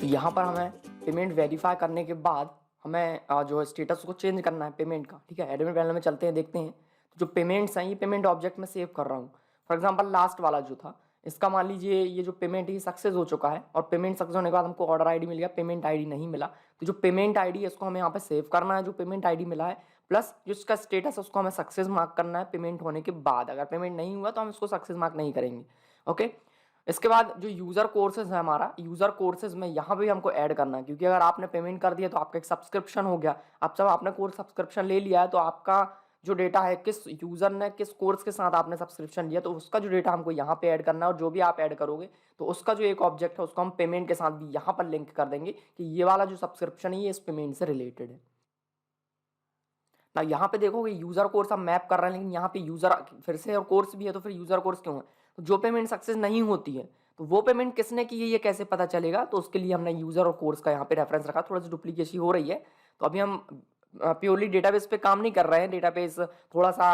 तो यहाँ पर हमें पेमेंट वेरीफाई करने के बाद हमें जो है स्टेटस को चेंज करना है पेमेंट का। ठीक है, एडमिन पैनल में चलते हैं, देखते हैं। तो जो पेमेंट्स हैं ये पेमेंट ऑब्जेक्ट में सेव कर रहा हूँ। फॉर एग्जांपल लास्ट वाला जो था, इसका मान लीजिए ये जो पेमेंट है सक्सेस हो चुका है और पेमेंट सक्सेस होने के बाद हमको ऑर्डर आईडी मिल गया, पेमेंट आईडी नहीं मिला। तो जो पेमेंट आईडी है इसको हमें यहाँ पे सेव करना है, जो पेमेंट आईडी मिला है, प्लस जो इसका स्टेटस है उसको हमें सक्सेस मार्क करना है पेमेंट होने के बाद। अगर पेमेंट नहीं हुआ तो हम इसको सक्सेस मार्क नहीं करेंगे। ओके, इसके बाद जो यूज़र कोर्सेज है हमारा, यूज़र कोर्सेज में यहाँ पे भी हमको ऐड करना है, क्योंकि अगर आपने पेमेंट कर दिया तो आपका एक सब्सक्रिप्शन हो गया। अब जब आपने कोर्स सब्सक्रिप्शन ले लिया है तो आपका जो डेटा है, किस यूज़र ने किस कोर्स के साथ आपने सब्सक्रिप्शन लिया, तो उसका जो डेटा हमको यहाँ पे ऐड करना है। और जो भी आप ऐड करोगे तो उसका जो एक ऑब्जेक्ट है उसको हम पेमेंट के साथ भी यहाँ पर लिंक कर देंगे कि ये वाला जो सब्सक्रिप्शन है ये इस पेमेंट से रिलेटेड है ना। यहाँ पे देखोगे यूजर कोर्स हम मैप कर रहे हैं, लेकिन यहाँ पे यूजर फिर से और कोर्स भी है, तो फिर यूजर कोर्स क्यों है? तो जो पेमेंट सक्सेस नहीं होती है तो वो पेमेंट किसने की है ये कैसे पता चलेगा? तो उसके लिए हमने यूजर और कोर्स का यहाँ पे रेफरेंस रखा। थोड़ा सा डुप्लीकेसी हो रही है, तो अभी हम प्योरली डेटाबेस पे काम नहीं कर रहे हैं। डेटाबेस थोड़ा सा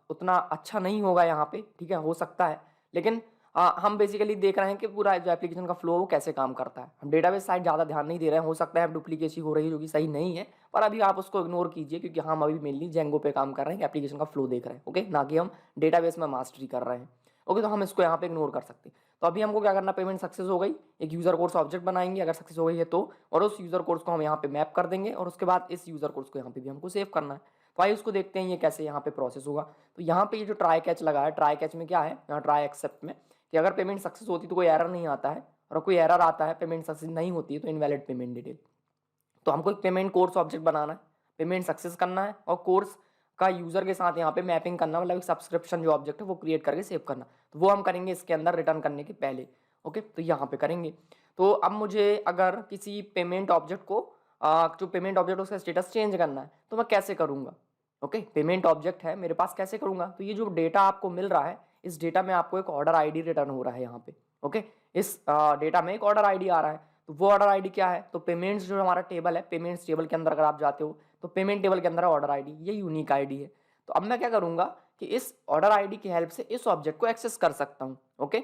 उतना अच्छा नहीं होगा यहाँ पे, ठीक है, हो सकता है, लेकिन हम बेसिकली देख रहे हैं कि पूरा जो एप्लीकेशन का फ्लो वो कैसे काम करता है। हम डेटाबेस साइड ज़्यादा ध्यान नहीं दे रहे हैं। हो सकता है अब डुप्लीकेसी हो रही है जो कि सही नहीं है, पर अभी आप उसको इग्नोर कीजिए, क्योंकि हम अभी मेनली जेंगो पे काम कर रहे हैं, एप्लीकेशन का फ्लो देख रहे हैं। ओके, ना कि हम डेटाबेस में मास्टरी कर रहे हैं। ओके, तो हम इसको यहाँ पे इग्नोर कर सकते हैं। तो अभी हमको क्या करना, पेमेंट सक्सेस हो गई, एक यूजर कोर्स ऑब्जेक्ट बनाएंगे अगर सक्सेस हो गई है तो, और उस यूजर कोर्स को हम यहाँ पे मैप कर देंगे, और उसके बाद इस यूजर कोर्स को यहाँ पे भी हमको सेव करना है। तो आइए उसको देखते हैं ये कैसे यहाँ पे प्रोसेस होगा। तो यहाँ पे ये जो ट्राई कैच लगा है, ट्राई कैच में क्या है, यहाँ ट्राई एक्सेप्ट में कि अगर पेमेंट सक्सेस होती तो कोई एरर नहीं आता है, और कोई एरर आता है पेमेंट सक्सेस नहीं होती है तो इनवैलिड पेमेंट डिटेल। तो हमको एक पेमेंट कोर्स ऑब्जेक्ट बनाना है, पेमेंट सक्सेस करना है, और कोर्स का यूजर के साथ यहाँ पे मैपिंग करना, मतलब एक सब्सक्रिप्शन जो ऑब्जेक्ट है वो क्रिएट करके सेव करना। तो वो हम करेंगे इसके अंदर रिटर्न करने के पहले। ओके, तो यहाँ पे करेंगे। तो अब मुझे अगर किसी पेमेंट ऑब्जेक्ट को जो पेमेंट ऑब्जेक्ट उसका स्टेटस चेंज करना है तो मैं कैसे करूँगा? ओके, पेमेंट ऑब्जेक्ट है मेरे पास, कैसे करूँगा? तो ये जो डेटा आपको मिल रहा है, इस डेटा में आपको एक ऑर्डर आईडी रिटर्न हो रहा है यहाँ पे। ओके, इस डेटा में एक ऑर्डर आईडी आ रहा है। तो वो ऑर्डर आईडी क्या है? तो पेमेंट्स जो हमारा टेबल है, पेमेंट्स टेबल के अंदर अगर आप जाते हो तो पेमेंट टेबल के अंदर ऑर्डर आईडी, ये यूनिक आईडी है। तो अब मैं क्या करूंगा कि इस ऑर्डर आईडी की हेल्प से इस ऑब्जेक्ट को एक्सेस कर सकता हूँ। ओके,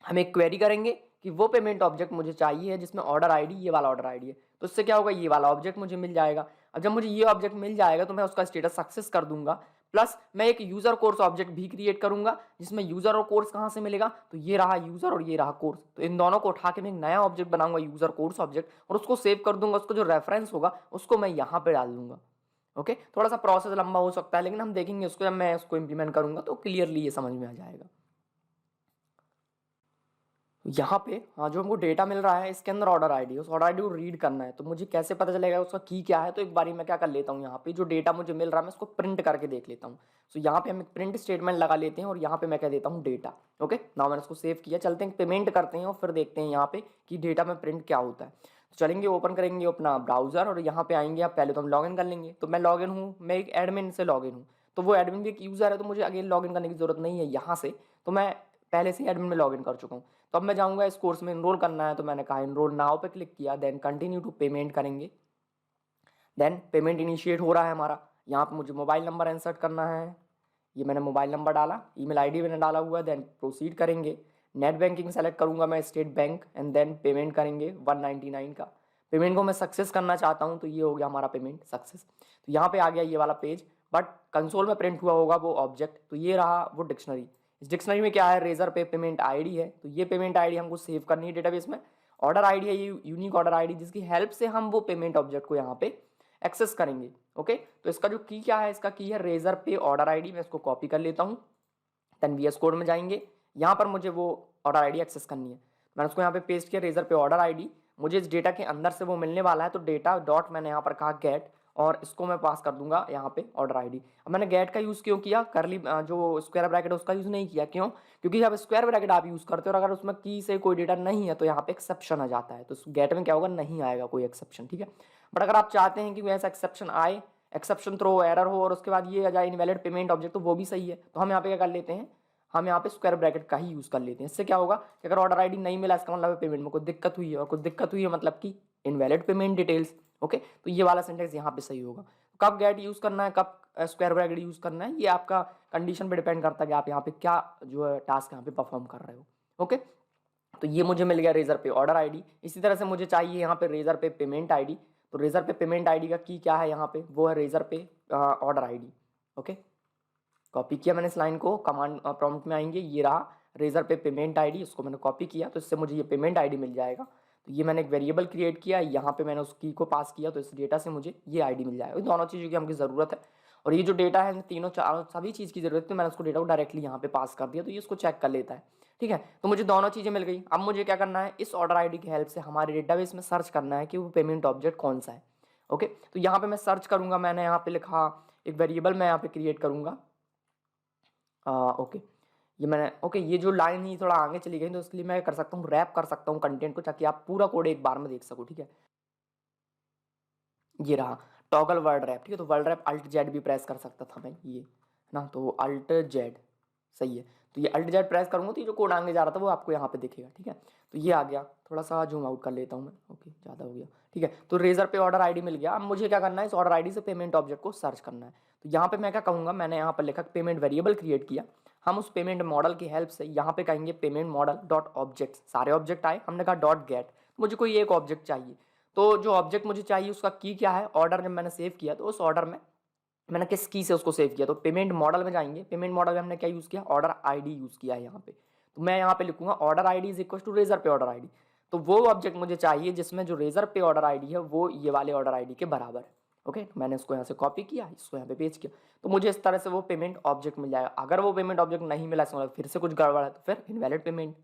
हम एक क्वेरी करेंगे कि वो पेमेंट ऑब्जेक्ट मुझे चाहिए जिसमें ऑर्डर आईडी ये वाला ऑर्डर आईडी है। तो इससे क्या होगा, ये वाला ऑब्जेक्ट मुझे मिल जाएगा। अब जब मुझे ये ऑब्जेक्ट मिल जाएगा तो मैं उसका स्टेटस सक्सेस कर दूंगा, प्लस मैं एक यूजर कोर्स ऑब्जेक्ट भी क्रिएट करूंगा जिसमें यूजर और कोर्स कहाँ से मिलेगा, तो ये रहा यूजर और ये रहा कोर्स। तो इन दोनों को उठा के मैं एक नया ऑब्जेक्ट बनाऊंगा, यूजर कोर्स ऑब्जेक्ट, और उसको सेव कर दूंगा। उसको जो रेफरेंस होगा उसको मैं यहाँ पे डाल दूंगा। ओके, थोड़ा सा प्रोसेस लंबा हो सकता है, लेकिन हम देखेंगे उसको जब मैं उसको इंप्लीमेंट करूंगा तो क्लियरली ये समझ में आ जाएगा। यहाँ पे हाँ, जो हमको डेटा मिल रहा है इसके अंदर ऑर्डर आईडी, उस ऑर्डर आईडी को रीड करना है। तो मुझे कैसे पता चलेगा उसका की क्या है? तो एक बारी मैं क्या कर लेता हूँ, यहाँ पे जो डेटा मुझे मिल रहा है मैं उसको प्रिंट करके देख लेता हूँ। तो यहाँ पे हम एक प्रिंट स्टेटमेंट लगा लेते हैं और यहाँ पे मैं कह देता हूँ डेटा। ओके, नाउ मैंने उसको सेव किया। चलते हैं पेमेंट करते हैं और फिर देखते हैं यहाँ पे कि डेटा में प्रिंट क्या होता है। तो चलेंगे, ओपन करेंगे अपना ब्राउजर और यहाँ पे आएंगे। आप पहले तो हम लॉग इन कर लेंगे। तो मैं लॉग इन हूँ, मैं एक एडमिन से लॉग इन हूँ, तो वो एडमिन भी एक यूजर है, तो मुझे अगेन लॉग इन करने की जरूरत नहीं है यहाँ से। तो मैं पहले से एडमिन में लॉगिन कर चुका हूँ। तो अब मैं जाऊँगा इस कोर्स में इनरोल करना है, तो मैंने कहा इनरोल नाउ पे क्लिक किया, देन कंटिन्यू टू पेमेंट करेंगे। देन पेमेंट इनिशिएट हो रहा है हमारा। यहाँ पे मुझे मोबाइल नंबर इंसर्ट करना है, ये मैंने मोबाइल नंबर डाला, ईमेल आईडी मैंने डाला हुआ है। देन प्रोसीड करेंगे, नेट बैंकिंग सेलेक्ट करूँगा मैं, state bank, and then payment करेंगे 199 का। पेमेंट को मैं सक्सेस करना चाहता हूँ, तो ये हो गया हमारा पेमेंट सक्सेस। तो यहाँ पे आ गया ये वाला पेज, बट कंसोल में प्रिंट हुआ होगा वो ऑब्जेक्ट। तो ये रहा वो डिक्शनरी। इस डिक्शनरी में क्या है, रेजर पे पेमेंट आईडी है। तो ये पेमेंट आईडी हमको सेव करनी है डेटाबेस में। ऑर्डर आईडी है ये यूनिक ऑर्डर आईडी, जिसकी हेल्प से हम वो पेमेंट ऑब्जेक्ट को यहाँ पे एक्सेस करेंगे। ओके, तो इसका जो की क्या है, इसका की है रेजर पे ऑर्डर आईडी। मैं इसको कॉपी कर लेता हूँ। देन वीएस कोड में जाएंगे, यहाँ पर मुझे वो ऑर्डर आईडी एक्सेस करनी है। मैंने उसको यहाँ पे पेस्ट किया, रेजर पे ऑर्डर आईडी। मुझे इस डेटा के अंदर से वो मिलने वाला है, तो डेटा डॉट मैंने यहाँ पर कहा गेट, और इसको मैं पास कर दूंगा यहाँ पे ऑर्डर आईडी। अब मैंने गेट का यूज़ क्यों किया, करली जो स्क्वायर ब्रैकेट उसका यूज़ नहीं किया, क्यों? क्योंकि जब स्क्वायर ब्रैकेट आप यूज़ करते हो और अगर उसमें की से कोई डेटा नहीं है तो यहाँ पे एक्सेप्शन आ जाता है। तो गेट में क्या होगा, नहीं आएगा कोई एक्सेप्शन, ठीक है। बट अगर आप चाहते हैं कि ऐसा एक्सेप्शन आए, एक्सेप्शन थ्रो एरर हो और उसके बाद ये आ जाए इनवैलिड पेमेंट ऑब्जेक्ट, तो वो भी सही है। तो हम यहाँ पे क्या कर लेते हैं, हम यहाँ पे स्क्वायर ब्रैकेट का ही यूज़ कर लेते हैं। इससे क्या होगा कि अगर ऑर्डर आईडी नहीं मिला, इसका मतलब पेमेंट में कोई दिक्कत हुई है, और कुछ दिक्कत हुई है मतलब कि इनवैलिड पेमेंट डिटेल्स। ओके, तो ये वाला सेंटेंस यहाँ पे सही होगा। कब गेट यूज़ करना है, कब स्क्वायर ब्रैकेट यूज़ करना है, ये आपका कंडीशन पे डिपेंड करता है कि आप यहाँ पे क्या जो है टास्क यहाँ पे परफॉर्म कर रहे हो। ओके, तो ये मुझे मिल गया रेजर पे ऑर्डर आईडी। इसी तरह से मुझे चाहिए यहाँ पे रेजर पे पेमेंट आईडी। तो रेजर पे पेमेंट आईडी का की क्या है यहाँ पे, वो है रेजर पे ऑर्डर आईडी। ओके, कॉपी किया मैंने इस लाइन को, कमांड प्रॉम्प्ट में आएंगे, ये रहा रेजर पे पेमेंट आईडी, इसको मैंने कॉपी किया तो इससे मुझे ये पेमेंट आईडी मिल जाएगा। तो ये मैंने एक वेरिएबल क्रिएट किया, यहाँ पे मैंने उस की को पास किया, तो इस डेटा से मुझे ये आईडी मिल जाएगा। दोनों चीज़ों की हमकी ज़रूरत है, और ये जो डेटा है तीनों चारों सभी चीज़ की ज़रूरत है, तो मैंने उसको डेटा को डायरेक्टली यहाँ पे पास कर दिया, तो ये इसको चेक कर लेता है। ठीक है, तो मुझे दोनों चीज़ें मिल गई। अब मुझे क्या करना है, इस ऑर्डर आईडी की हेल्प से हमारे डेटाबेस में सर्च करना है कि वो पेमेंट ऑब्जेक्ट कौन सा है। ओके, तो यहाँ पे मैं सर्च करूँगा, मैंने यहाँ पे लिखा एक वेरिएबल मैं यहाँ पे क्रिएट करूँगा। ओके, ये मैंने ओके, ये जो लाइन ही थोड़ा आगे चली गई, तो इसके लिए मैं कर सकता हूँ रैप कर सकता हूँ कंटेंट को, ताकि आप पूरा कोड एक बार में देख सको। ठीक है, ये रहा टॉगल वर्ड रैप। ठीक है, तो वर्ड रैप अल्ट जेड भी प्रेस कर सकता था मैं, ये ना, तो अल्ट जेड सही है। तो ये अल्ट जेड प्रेस करूँगा तो ये जो कोड आगे जा रहा था वो आपको यहाँ पे दिखेगा। ठीक है, तो ये आ गया, थोड़ा सा जूम आउट कर लेता हूँ मैं। ओके, ज़्यादा हो गया। ठीक है, तो रेजर पे ऑर्डर आईडी मिल गया। अब मुझे क्या करना है, इस ऑर्डर आईडी से पेमेंट ऑब्जेक्ट को सर्च करना है। तो यहाँ पे मैं क्या कहूँगा, मैंने यहाँ पर लिखा पेमेंट वेरिएबल क्रिएट किया। हम उस पेमेंट मॉडल की हेल्प से यहाँ पे कहेंगे पेमेंट मॉडल डॉट ऑब्जेक्ट, सारे ऑब्जेक्ट आए, हमने कहा डॉट गेट, मुझे कोई एक ऑब्जेक्ट चाहिए। तो जो ऑब्जेक्ट मुझे चाहिए उसका की क्या है, ऑर्डर जब मैंने सेव किया तो उस ऑर्डर में मैंने किस की से उसको सेव किया, तो पेमेंट मॉडल में जाएंगे। पेमेंट मॉडल में हमने क्या यूज़ किया, ऑर्डर आईडी यूज़ किया है यहाँ पे। तो मैं यहाँ पे लिखूंगा order ID is equal to Razorpay order ID. तो वो ऑब्जेक्ट मुझे चाहिए जिसमें जो रेजर पे ऑर्डर आईडी है वो ये वाले ऑर्डर आईडी के बराबर है। ओके, तो मैंने इसको यहाँ से कॉपी किया, इसको यहाँ पे पेस्ट किया, तो मुझे इस तरह से वो पेमेंट ऑब्जेक्ट मिल जाएगा। अगर वो पेमेंट ऑब्जेक्ट नहीं मिला, इसका मतलब फिर से कुछ गड़बड़ है, तो फिर इनवैलिड पेमेंट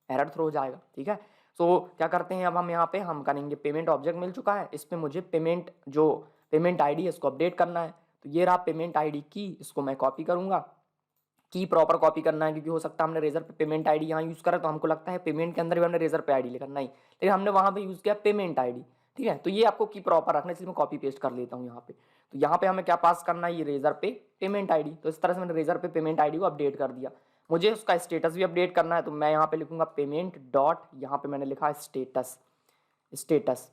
एरर थ्रो हो जाएगा। ठीक है, सो क्या करते हैं अब हम यहाँ पे हम करेंगे पेमेंट ऑब्जेक्ट मिल चुका है, इस पर मुझे पेमेंट जो पेमेंट आईडी है इसको अपडेट करना है। तो ये रहा पेमेंट आईडी की, इसको मैं कॉपी करूंगा, की प्रॉपर कॉपी करना है, क्योंकि हो सकता है हमने रेजर पे पेमेंट आईडी यहाँ यूज़ करा तो हमको लगता है पेमेंट के अंदर भी हमने रेजर पे आईडी लिखा, नहीं, लेकिन हमने वहाँ पे यूज़ किया पेमेंट आईडी। ठीक है, तो ये आपको की प्रॉपर रखना है, इसलिए मैं कॉपी पेस्ट कर लेता हूँ यहाँ पे। तो यहाँ पे हमें क्या पास करना है, ये रेजर पे पेमेंट आईडी। तो इस तरह से मैंने रेजर पे पेमेंट आईडी को अपडेट कर दिया। मुझे उसका स्टेटस भी अपडेट करना है, तो मैं यहाँ पे लिखूंगा पेमेंट डॉट, यहाँ पे मैंने लिखा स्टेटस। स्टेटस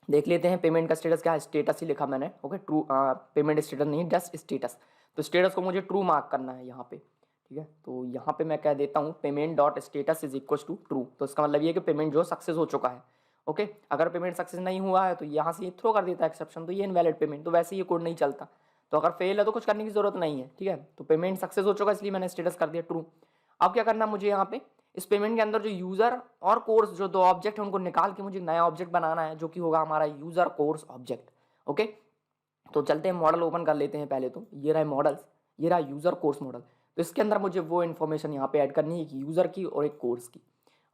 देख लेते हैं, पेमेंट का स्टेटस क्या है, स्टेटस ही लिखा मैंने। ओके, ट्रू, पेमेंट स्टेटस नहीं, जस्ट स्टेटस। तो स्टेटस को मुझे ट्रू मार्क करना है यहाँ पे। ठीक है, तो यहाँ पे मैं कह देता हूँ payment dot status is equal to true. तो इसका मतलब ये है कि पेमेंट जो सक्सेस हो चुका है। ओके, अगर पेमेंट सक्सेस नहीं हुआ है तो यहाँ से ये थ्रो कर देता है एक्सेप्शन, तो ये इनवैलिड पेमेंट, तो वैसे ये कोड नहीं चलता। तो अगर फेल है तो कुछ करने की जरूरत नहीं है। ठीक है, तो पेमेंट सक्सेस हो चुका है, इसलिए मैंने स्टेटस कर दिया ट्रू। अब क्या करना मुझे यहाँ पे, इस पेमेंट के अंदर जो यूजर और कोर्स जो दो ऑब्जेक्ट है उनको निकाल के मुझे नया ऑब्जेक्ट बनाना है, जो कि होगा हमारा यूजर कोर्स ऑब्जेक्ट। ओके, तो चलते हैं मॉडल ओपन कर लेते हैं पहले। तो ये रहा मॉडल्स, ये रहा यूजर कोर्स मॉडल। तो इसके अंदर मुझे वो इन्फॉर्मेशन यहाँ पे ऐड करनी है, एक यूजर की और एक कोर्स की।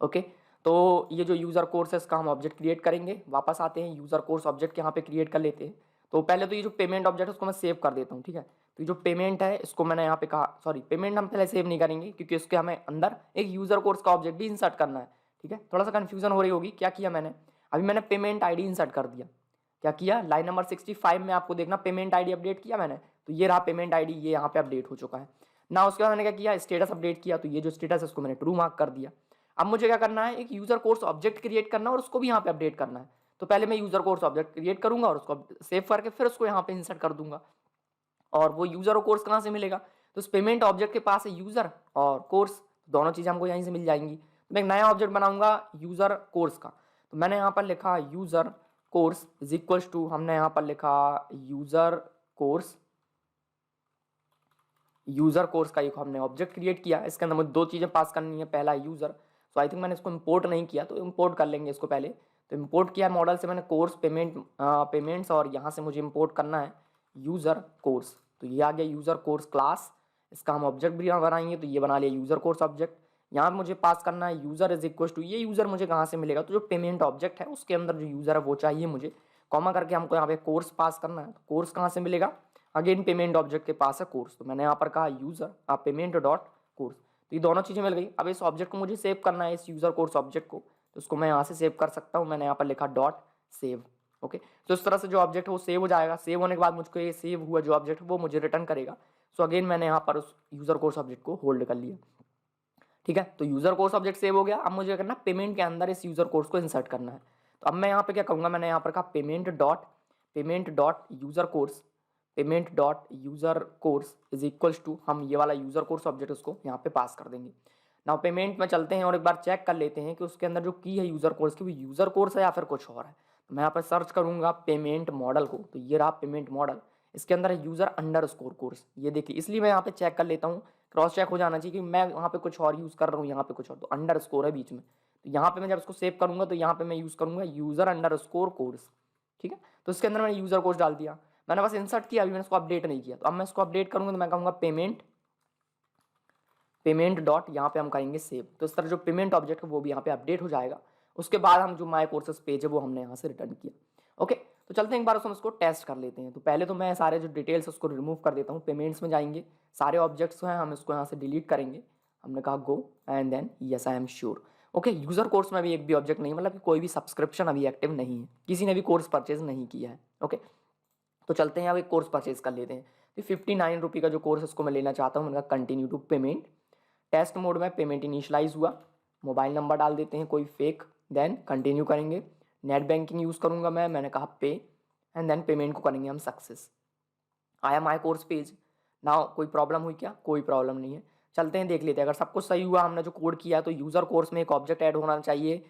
ओके, तो ये जो यूजर कोर्स है इसका हम ऑब्जेक्ट क्रिएट करेंगे। वापस आते हैं यूजर कोर्स ऑब्जेक्ट यहाँ पे क्रिएट कर लेते हैं। तो पहले तो ये जो पेमेंट ऑब्जेक्ट है उसको मैं सेव कर देता हूँ। ठीक है, तो ये जो पेमेंट है इसको मैंने यहाँ पे कहा, सॉरी पेमेंट हम पहले सेव नहीं करेंगे क्योंकि उसके हमें अंदर एक यूजर कोर्स का ऑब्जेक्ट भी इंसर्ट करना है। ठीक है, थोड़ा सा कंफ्यूजन हो रही होगी, क्या किया मैंने, अभी मैंने पेमेंट आईडी इंसर्ट कर दिया। क्या किया, लाइन नंबर 65 में आपको देखना पेमेंट आईडी अपडेट किया मैंने, तो ये रहा पेमेंट आईडी, ये यहाँ पे अपडेट हो चुका है ना। उसके बाद मैंने क्या किया, स्टेटस अपडेट किया, तो ये जो स्टेटस है उसको मैंने ट्रू मार्क कर दिया। अब मुझे क्या करना है, एक यूजर कोर्स ऑब्जेक्ट क्रिएट करना है और उसको भी यहाँ पे अपडेट करना है। तो पहले मैं यूजर कोर्स ऑब्जेक्ट क्रिएट करूंगा और उसको सेव करके फिर उसको यहाँ पे इंसर्ट कर दूंगा। और वो यूजर और कोर्स कहाँ से मिलेगा, तो उस पेमेंट ऑब्जेक्ट के पास है यूजर और कोर्स, दोनों चीज़ें हमको यहीं से मिल जाएंगी। तो मैं एक नया ऑब्जेक्ट बनाऊंगा यूजर कोर्स का। तो मैंने यहाँ पर लिखा user course is equals to, हमने यहाँ पर लिखा यूजर कोर्स, यूजर कोर्स का एक हमने ऑब्जेक्ट क्रिएट किया। इसके अंदर मुझे दो चीज़ें पास करनी है, पहला यूजर, सो आई थिंक मैंने इसको इंपोर्ट नहीं किया, तो इंपोर्ट कर लेंगे इसको पहले। तो इंपोर्ट किया मॉडल से मैंने कोर्स पेमेंट्स, और यहाँ से मुझे इंपोर्ट करना है यूजर कोर्स। तो ये आ गया यूजर कोर्स क्लास, इसका हम ऑब्जेक्ट भी यहाँ बनाएंगे, तो ये बना लिया यूजर कोर्स ऑब्जेक्ट। यहाँ मुझे पास करना है यूजर इज इक्वल टू, ये यूजर मुझे कहाँ से मिलेगा, तो जो पेमेंट ऑब्जेक्ट है उसके अंदर जो यूजर है वो चाहिए मुझे, कॉमा करके हमको यहाँ पे कोर्स पास करना है। तो कोर्स कहाँ से मिलेगा, अगेन पेमेंट ऑब्जेक्ट के पास है कोर्स, तो मैंने यहाँ पर कहा यूजर पेमेंट डॉट कोर्स। तो ये दोनों चीज़ें मिल गई। अब इस ऑब्जेक्ट को मुझे सेव करना है, इस यूजर कोर्स ऑब्जेक्ट को, तो उसको मैं यहाँ से सेव कर सकता हूँ। मैंने यहाँ पर लिखा डॉट सेव। ओके, तो इस तरह से जो ऑब्जेक्ट है वो सेव हो जाएगा। सेव होने के बाद मुझको ये सेव हुआ जो ऑब्जेक्ट है वो मुझे रिटर्न करेगा। सो अगेन मैंने यहाँ पर उस यूजर कोर्स ऑब्जेक्ट को होल्ड कर लिया। ठीक है, तो यूजर कोर्स ऑब्जेक्ट सेव हो गया। अब मुझे करना पेमेंट के अंदर इस यूजर कोर्स को इंसर्ट करना है। तो अब मैं यहाँ पे क्या कहूँगा, मैंने यहाँ पर कहा payment dot user course, payment dot user course is equals to, हम ये वाला यूजर कोर्स ऑब्जेक्ट उसको यहाँ पे पास कर देंगे। नाउ पेमेंट में चलते हैं और एक बार चेक कर लेते हैं कि उसके अंदर जो की है यूज़र कोर्स की वो यूज़र कोर्स है या फिर कुछ और है। तो मैं यहाँ पर सर्च करूँगा पेमेंट मॉडल को, तो ये रहा पेमेंट मॉडल, इसके अंदर है यूज़र अंडरस्कोर कोर्स। ये देखिए, इसलिए मैं यहाँ पे चेक कर लेता हूँ, क्रॉस चेक हो जाना चाहिए कि मैं वहाँ पे कुछ और यूज़ कर रहा हूँ, यहाँ पे कुछ और, तो अंडरस्कोर है बीच में। तो यहाँ पे मैं जब इसको सेव करूँगा तो यहाँ पे मैं यूज़ करूँगा यूज़र अंडरस्कोर कोर्स, ठीक है। तो इसके अंदर मैंने यूज़र कोर्स डाल दिया, मैंने बस इंसर्ट किया, अभी मैंने इसको अपडेट नहीं किया। तो अब मैं इसको अपडेट करूँगा तो मैं कहूँगा पेमेंट डॉट, यहाँ पे हम करेंगे सेव। तो इस तरह जो पेमेंट ऑब्जेक्ट है वो भी यहाँ पे अपडेट हो जाएगा। उसके बाद हम जो माई कोर्सेज पेज है वो हमने यहाँ से रिटर्न किया। ओके, तो चलते हैं एक बार हम इसको टेस्ट कर लेते हैं। तो पहले तो मैं सारे जो डिटेल्स उसको रिमूव कर देता हूँ। पेमेंट्स में जाएंगे, सारे ऑब्जेक्ट्स हैं हम इसको यहाँ से डिलीट करेंगे। हमने कहा go and then yes I am sure. Okay, user course में अभी एक भी ऑब्जेक्ट नहीं, मतलब कोई भी सब्सक्रिप्शन अभी एक्टिव नहीं है, किसी ने भी कोर्स परचेज नहीं किया है। ओके, तो चलते हैं अब एक कोर्स परचेज कर लेते हैं। तो 59 रुपये का जो कोर्स इसको मैं लेना चाहता हूँ, मैंने कहा continue to payment. Test mode में पेमेंट इनिशियलाइज हुआ, मोबाइल नंबर डाल देते हैं कोई फेक, देन कंटिन्यू करेंगे। नेट बैंकिंग यूज़ करूँगा मैंने कहा पे एंड देन पेमेंट को करेंगे हम सक्सेस। आया माई कोर्स पेज। नाउ कोई प्रॉब्लम हुई क्या? कोई प्रॉब्लम नहीं है। चलते हैं देख लेते हैं, अगर सब कुछ सही हुआ, हमने जो कोड किया तो यूज़र कोर्स में एक ऑब्जेक्ट ऐड होना चाहिए,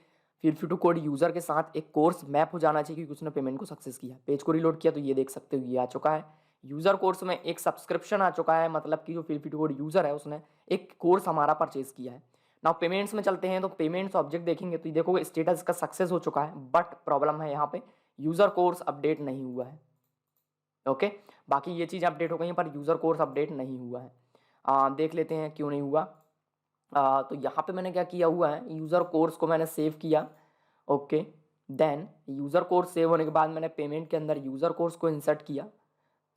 फिर टू कोड यूज़र के साथ एक कोर्स मैप हो जाना चाहिए क्योंकि उसने पेमेंट को सक्सेस किया। पेज को रिलोड किया तो ये देख सकते हो ये आ चुका है। यूज़र कोर्स में एक सब्सक्रिप्शन आ चुका है, मतलब कि जो फिर टू कोड यूज़र है उसने एक कोर्स हमारा परचेज किया है। नाउ पेमेंट्स में चलते हैं, तो पेमेंट्स ऑब्जेक्ट देखेंगे तो देखोगे स्टेटस का सक्सेस हो चुका है, बट प्रॉब्लम है यहाँ पे यूज़र कोर्स अपडेट नहीं हुआ है। ओके, बाकी ये चीज़ अपडेट हो गई है पर यूज़र कोर्स अपडेट नहीं हुआ है। देख लेते हैं क्यों नहीं हुआ। तो यहाँ पे मैंने क्या किया हुआ है, यूज़र कोर्स को मैंने सेव किया। Okay, then user course save होने के बाद मैंने पेमेंट के अंदर यूज़र कोर्स को इंसर्ट किया,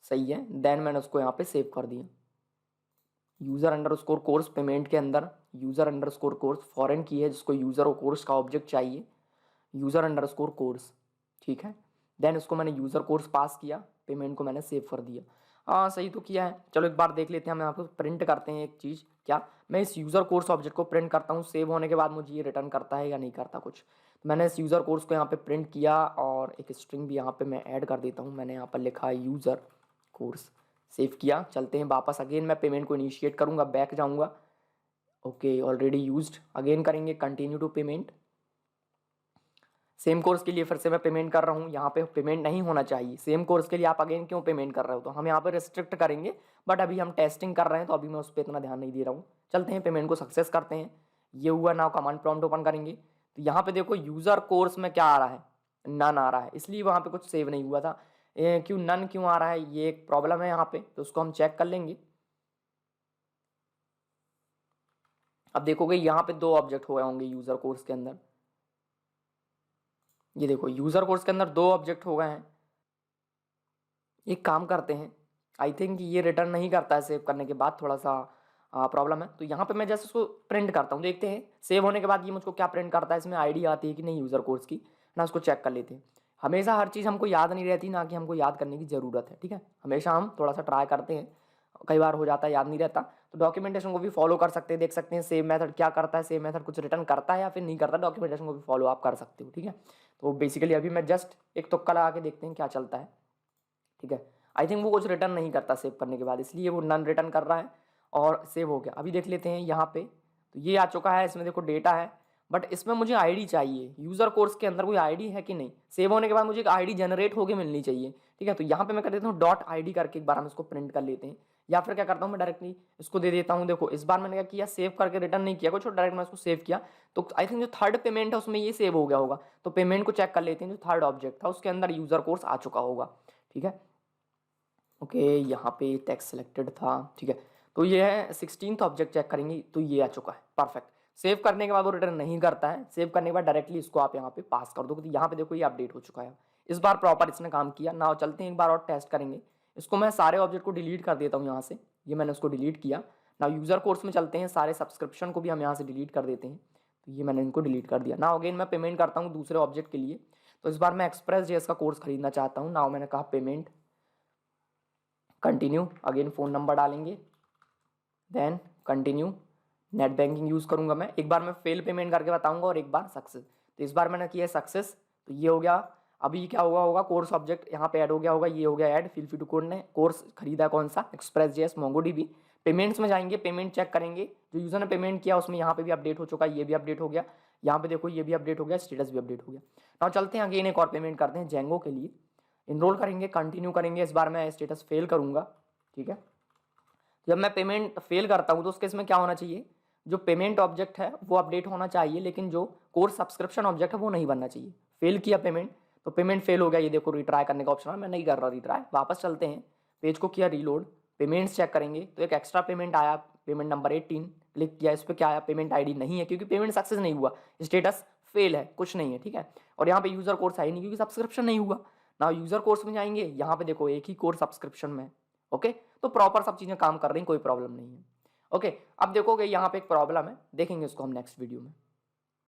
सही है। देन मैंने उसको यहाँ पे सेव कर दिया। यूज़र अंडरस्कोर कोर्स पेमेंट के अंदर यूज़र अंडरस्कोर कोर्स फॉरेन की है जिसको यूज़र और कोर्स का ऑब्जेक्ट चाहिए, यूज़र अंडरस्कोर कोर्स, ठीक है। देन उसको मैंने यूज़र कोर्स पास किया, पेमेंट को मैंने सेव कर दिया। हाँ सही तो किया है। चलो एक बार देख लेते हैं, हम यहाँ पे प्रिंट करते हैं एक चीज़, क्या मैं इस यूज़र कोर्स ऑब्जेक्ट को प्रिंट करता हूँ, सेव होने के बाद मुझे ये रिटर्न करता है या नहीं करता कुछ। तो मैंने इस यूज़र कोर्स को यहाँ पे प्रिंट किया और एक स्ट्रिंग भी यहाँ पे मैं ऐड कर देता हूँ। मैंने यहाँ पर लिखा है यूज़र कोर्स, सेव किया। चलते हैं वापस, अगेन मैं पेमेंट को इनिशिएट करूँगा, बैक जाऊँगा। ओके, ऑलरेडी यूज्ड, अगेन करेंगे continue to payment. Same course के लिए फिर से मैं पेमेंट कर रहा हूँ, यहाँ पे पेमेंट नहीं होना चाहिए। सेम कोर्स के लिए आप अगेन क्यों पेमेंट कर रहे हो, तो हम यहाँ पे रिस्ट्रिक्ट करेंगे, बट अभी हम टेस्टिंग कर रहे हैं तो अभी मैं उस पर इतना ध्यान नहीं दे रहा हूँ। चलते हैं पेमेंट को सक्सेस करते हैं। ये हुआ, नाउ कमांड प्रॉम्प्ट ओपन करेंगे तो यहाँ पे देखो यूज़र कोर्स में क्या आ रहा है, नन आ रहा है, इसलिए वहाँ पे कुछ सेव नहीं हुआ था। क्यों नन क्यों आ रहा है, ये एक प्रॉब्लम है यहाँ पे, तो उसको हम चेक कर लेंगे। अब देखोगे यहाँ पे दो ऑब्जेक्ट हुए होंगे यूज़र कोर्स के अंदर, ये देखो यूज़र कोर्स के अंदर दो ऑब्जेक्ट हो गए हैं। एक काम करते हैं, आई थिंक ये रिटर्न नहीं करता है सेव करने के बाद, थोड़ा सा प्रॉब्लम है। तो यहाँ पे मैं जैसे उसको प्रिंट करता हूँ, देखते हैं सेव होने के बाद ये मुझको क्या प्रिंट करता है, इसमें आईडी आती है कि नहीं यूज़र कोर्स की ना, उसको चेक कर लेते हैं। हमेशा हर चीज़ हमको याद नहीं रहती, ना कि हमको याद करने की ज़रूरत है, ठीक है। हमेशा हम थोड़ा सा ट्राई करते हैं, कई बार हो जाता है याद नहीं रहता, तो डॉक्यूमेंटेशन को भी फॉलो कर सकते हैं, देख सकते हैं सेव मेथड क्या करता है, सेव मेथड कुछ रिटर्न करता है या फिर नहीं करता, डॉक्यूमेंटेशन को भी फॉलो आप कर सकते हो, ठीक है। तो बेसिकली अभी मैं जस्ट एक तुक्का लगा के देखते हैं क्या चलता है, ठीक है। आई थिंक वो कुछ रिटर्न नहीं करता सेव करने के बाद, इसलिए वो नन रिटर्न कर रहा है और सेव हो गया। अभी देख लेते हैं यहाँ पे, तो ये आ चुका है, इसमें देखो डेटा है, बट इसमें मुझे आईडी चाहिए। यूज़र कोर्स के अंदर कोई आईडी है कि नहीं, सेव होने के बाद मुझे एक आईडी जनरेट होके मिलनी चाहिए, ठीक है। तो यहाँ पे मैं कर देता हूँ डॉट आईडी करके, एक बार हम इसको प्रिंट कर लेते हैं, या फिर क्या करता हूँ मैं डायरेक्टली इसको दे देता हूँ। देखो इस बार मैंने क्या किया, सेव करके रिटर्न नहीं किया कुछ, डायरेक्ट मैं इसको सेव किया, तो आई थिंक जो थर्ड पेमेंट है उसमें ये सेव हो गया होगा। तो पेमेंट को चेक कर लेते हैं, जो थर्ड ऑब्जेक्ट था उसके अंदर यूज़र कोर्स आ चुका होगा, ठीक है। ओके, यहाँ पे टेक्स्ट सिलेक्टेड था, ठीक है। तो ये है 16th ऑब्जेक्ट, चेक करेंगे तो ये आ चुका है, परफेक्ट। सेव करने के बाद वो रिटर्न नहीं करता है, सेव करने के बाद डायरेक्टली इसको आप यहाँ पे पास कर दो, तो यहाँ पे देखो ये अपडेट हो चुका है। इस बार प्रॉपर इसने काम किया। नाउ चलते हैं एक बार और टेस्ट करेंगे। इसको मैं सारे ऑब्जेक्ट को डिलीट कर देता हूँ यहाँ से, ये मैंने उसको डिलीट किया। नाउ यूज़र कोर्स में चलते हैं, सारे सब्सक्रिप्शन को भी हम यहाँ से डिलीट कर देते हैं, तो ये मैंने इनको डिलीट कर दिया। नाउ अगेन मैं पेमेंट करता हूँ दूसरे ऑब्जेक्ट के लिए, तो इस बार मैं एक्सप्रेस जेएस का कोर्स खरीदना चाहता हूँ। नाउ मैंने कहा payment continue, again phone number डालेंगे, then continue. Net banking use करूँगा मैं, एक बार मैं फेल पेमेंट करके बताऊँगा और एक बार सक्सेस। तो इस बार मैंने किया सक्सेस, तो ये हो गया। अभी क्या हुआ होगा, कोर्स ऑब्जेक्ट यहाँ पे ऐड हो गया होगा, ये हो गया ऐड। फिल टू कोड ने कोर्स खरीदा कौन सा, एक्सप्रेस जेएस मोंगोडीबी। पेमेंट्स में जाएंगे, पेमेंट चेक करेंगे, जो यूज़र ने पेमेंट किया उसमें यहाँ पे भी अपडेट हो चुका है, ये भी अपडेट हो गया, यहाँ पे देखो ये भी अपडेट हो गया, स्टेटस भी अपडेट हो गया। नाउ चलते हैं अगेन एक और पेमेंट करते हैं जेंगो के लिए, इनरोल करेंगे, कंटिन्यू करेंगे। इस बार मैं स्टेटस फेल करूँगा, ठीक है। जब मैं पेमेंट फेल करता हूँ तो उस केस में क्या होना चाहिए, जो पेमेंट ऑब्जेक्ट है वो अपडेट होना चाहिए, लेकिन जो कोर्स सब्सक्रिप्शन ऑब्जेक्ट है वो नहीं बनना चाहिए। फेल किया पेमेंट तो पेमेंट फेल हो गया, ये देखो रिट्राई करने का ऑप्शन है, मैं नहीं कर रहा रिट्राई। वापस चलते हैं, पेज को किया रीलोड, पेमेंट्स चेक करेंगे तो एक एक्स्ट्रा पेमेंट आया, पेमेंट नंबर 18, क्लिक किया, इस पर क्या आया, पेमेंट आईडी नहीं है क्योंकि पेमेंट सक्सेस नहीं हुआ, स्टेटस फेल है, कुछ नहीं है, ठीक है। और यहाँ पे यूजर कोर्स है नहीं क्योंकि सब्सक्रिप्शन नहीं हुआ। ना यूजर कोर्स में जाएंगे, यहाँ पे देखो एक ही कोर्स सब्सक्रिप्शन में, ओके। तो प्रॉपर सब चीज़ें काम कर रही हैं, कोई प्रॉब्लम नहीं है, ओके। अब देखोगे यहाँ पे एक प्रॉब्लम है, देखेंगे उसको हम नेक्स्ट वीडियो में।